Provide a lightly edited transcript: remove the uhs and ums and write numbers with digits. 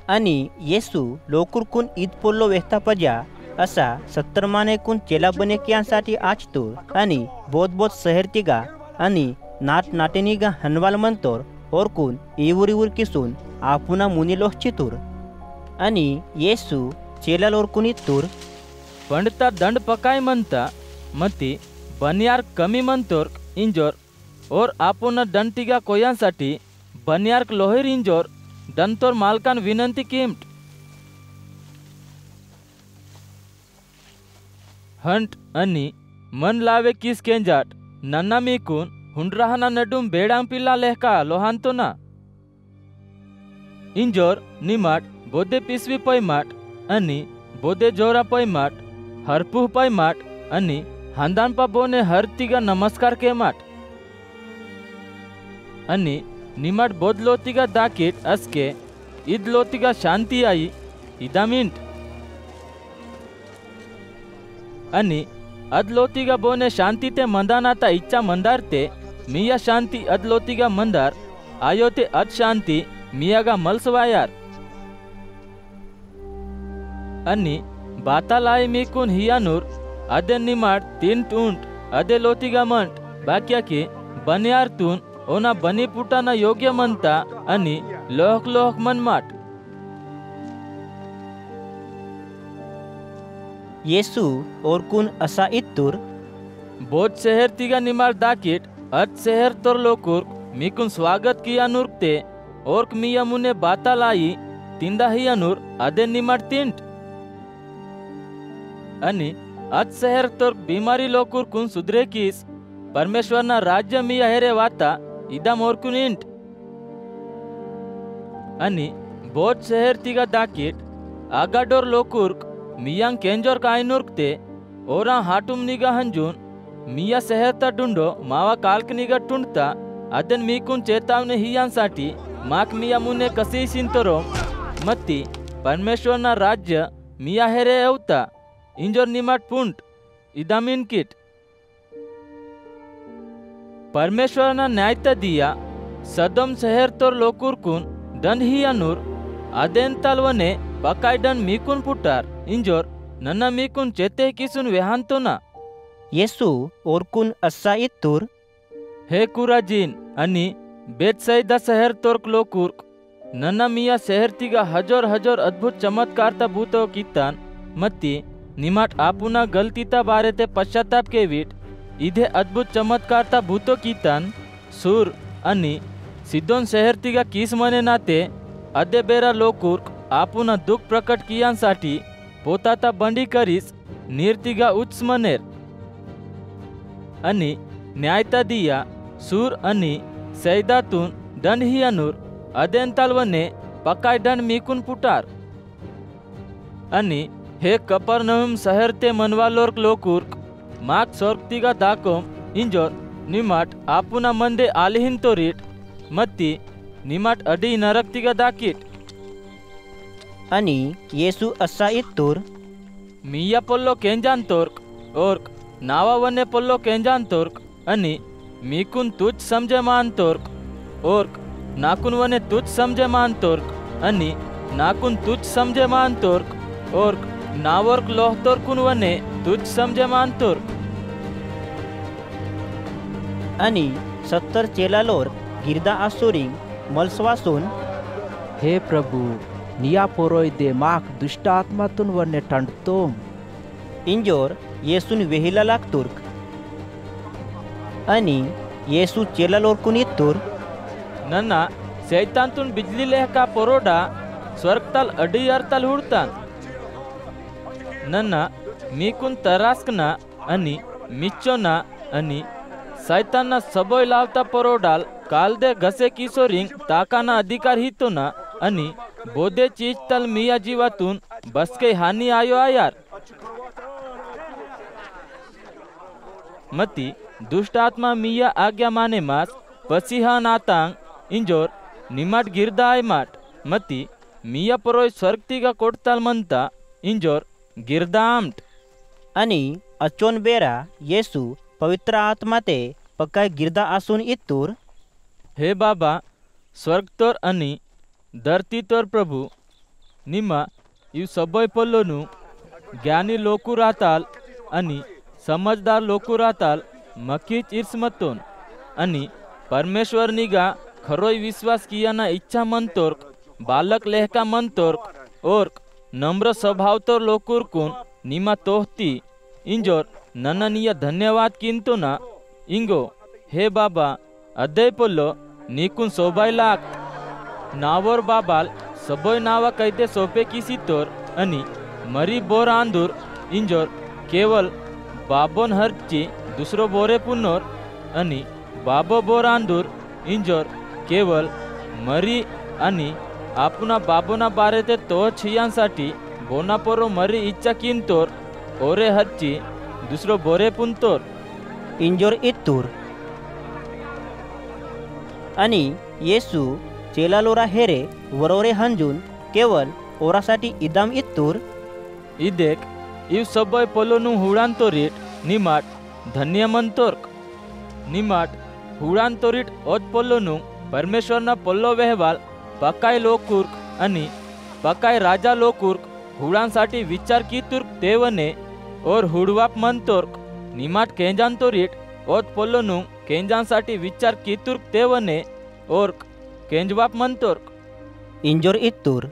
आणि येसू लोकुरकून ईद पोल्लो वेहता पजा असा 70 मानेकून चेला बने कियांसाठी आचतो आणि बोध बोध शहर तिगा आणि नाट नाटेनिगा हनवाल मंतोर ओरकून इवुर किसून आपुना मुनिलोह चितूर आणि येसू चेला लोरकून इतूर पंडता दंड पकाय म्हणता मती बनियार कमी मंतोर इंजोर और आपुना दंटिगा कोयांसाठी बनियार्क लोहेर इंजोर दंतोर मालकान विनंती किमट हंट आणि मन लावे किस केंजाट नन्ना मीकून हुंड्राहना नडुम बेडांग पिल्ला लेहका लोहांतो ना इंजोर निमाट बोदे पिसवी पैमाट आणि बोदे जोरा पैमाट हरपुह पैमाट आणि हांदानपा बोने हरतिगा नमस्कार केमाट आणि निमाट बोधलोतिगा दाकिट असके इदलोतिगा शांती आई इदा मिंट आणि अदलोतिगा बोने शांती ते मंदानाता इच्छा मंदारते मिया शांती अदलोतिगा मंदार आयोते अद शांती मियागा मलसवायार आणि बातालाई मीकून हियानूर अदे निमाट 3 टूंट अदे लोतिगा मंट बाक्या की बनियारतून ओना बनी पुटाना योग्य म्हणता आणि लोहक लोहक मनमाट येसू ओरकून असा इत्तूर बोध शहर तिगा निमार दाकिट अद शहर तोर लोकुर मीकुन स्वागत किया नुरते ओर्क मिया मुने बाता लाई तिंदा हिया नूर अदे निमार तिंट आणि अद शहर तोर बीमारी लोकुर कुन सुधरे किस परमेश्वरना राज्य मिया हेरे वाता इदा मोरकुन इंट आणि बोध शहर तिगा दाकिट आगाडोर लोकुर्क मियांग केंजोर कायनुर्कते ओरा हाटुम निगा हंजून मिया शहरता डुंडो मावा काल्क निगा टुंडता अदन मीकुन चेतावने हियांसाठी माक मिया मुने कसी सिंतरो मत्ती परमेश्वरना राज्य मिया हेरे एवता इंजोर निमाट पुंट इदामिन किट परमेश्वरना न्यायता दिया सदम शहर तोर लोकुरकुन दंड हियानूर अदेन तलवने पकाय दंड मीकुन पुटार इंजोर नन्ना मीकुन चेते किसुन वेहांतो ना येसू ओरकून असा इत्तूर हे कुराजीन आणि बेतसैदा शहर तोर्क लोकुर्क नन्ना मिया शहर तिगा हजोर हजोर अद्भुत चमत्कारता भूतो कीतान मत्ती निमाट आपुना गलतीता बारे ते पश्चाताप के वीट इधे अद्भुत चमत्कारता भूतो कीतान सूर आणि सिद्धोन शहर तिगा किस मने नाते अदे बेरा लोकुर्क आपुना दुःख प्रकट कियांसाठी पोताता बंडी करीस नीरतिगा उच्च मनेर आणि न्यायता दिया सूर आणि सैदातून दंड हियानूर अदेन तलवने पकाय दंड मीकुन पुटार आणि हे कपरनहुम शहर ते मनवालोर्क लोकुर्क माक सोर्कतिगा दाकोम इंजोर निमाट आपुना मंदे आलिहिन तोरीट मत्ती निमाट अडी नरकतिगा दाकिट आणि येसू असा इत्तूर मिया पोल्लो केंजान तोर्क ओर्क नावावने पोल्लो केंजान तोर्क आणि मीकुन तुझ समझे मान तोर्क ओर्क नाकुन वने तुझ समझे मान तोर्क आणि नाकुन तुझ समझे मान तोर्क ओर्क नावर्क लोह तोर्कुन वने तुझ समझे मान तोर्क आणि 70 चेलालोर गिरदा आसुरिंग मलसवासून हे प्रभु निया पोरोय दे माक दुष्ट आत्मातून वने टंडतोम इंजोर येसून वेहिला लागतुर्क आणि येसू चेलालोरकून इत्तूर नन्ना सैतांतून बिजली लेहका पोरोडा स्वर्गताल अडी अरताल हुडतान नन्ना मीकुन तरास्कना आणि मिच्चोना आणि सैतांना सबोय लावता पोरोडाल कालदे घसे किशोरिंग ताकाना अधिकार हितोना आणि बोधे चीज तल मिया जीवातून बसके हानी आयो आयार मती दुष्ट आत्मा मिया आज्ञा माने मास पसीहा नातांग इंजोर निमाट गिरदा आय माट मती मिया परोय स्वर्गतिगा कोटताल म्हणता इंजोर गिरदा आमट आणि अचोन बेरा येसू पवित्र आत्मा ते पकाय गिरदा आसून इत्तूर हे बाबा स्वर्ग तोर आणि धरती तोर प्रभु निमा इव सबय पल्लोनू ज्ञानी लोकू राहताल आणि समजदार लोकू राहताल मकीच इर्स मतोन आणि परमेश्वर निगा खरोय विश्वास कियाना इच्छा मंतोर्क बालक लेहका मंतोर्क ओर्क नम्र स्वभाव तो लोकुरकुन निमा तोहती इंजोर नन्ननीय धन्यवाद किंतु ना इंगो हे बाबा अद्दै पोल्लो नीकुन सोबाय लाग नावर बाबाल सबोय नावा कैते सोपे किसी तोर आणि मरी बोर आंदूर इंजोर केवल बाबोन हरची दुसरो बोरे पुनोर आणि बाबो बोर आंदूर इंजोर केवल मरी आणि आपुना बाबोना बारे ते तो छियांसाठी बोनापोरो मरी इच्छा किंतोर ओरे हरची दुसरो बोरे पुनतोर इंजोर इत्तूर आणि येसू चेलालोरा हेरे वरोरे हंजून केवल ओरासाठी इदाम इत्तूर इदेक इव सबय पोलोनू हुडांतोरीट निमाट धन्यमंतोर्क निमाट हुडांतोरीट ओद पोलोनू परमेश्वरना पोल्लो वेहवाल पकाय लोकुर्क आणि पकाय राजा लोकुर्क हुडांसाठी विचार कितुर्क तेवने और हुडवाप मंतोर्क निमाट केंजांतोरीट ओद पोल्लोनू केंजांसाठी विचार कितुर्क तेवने और केंजवाप मंतोर्क इंजोर इत्तूर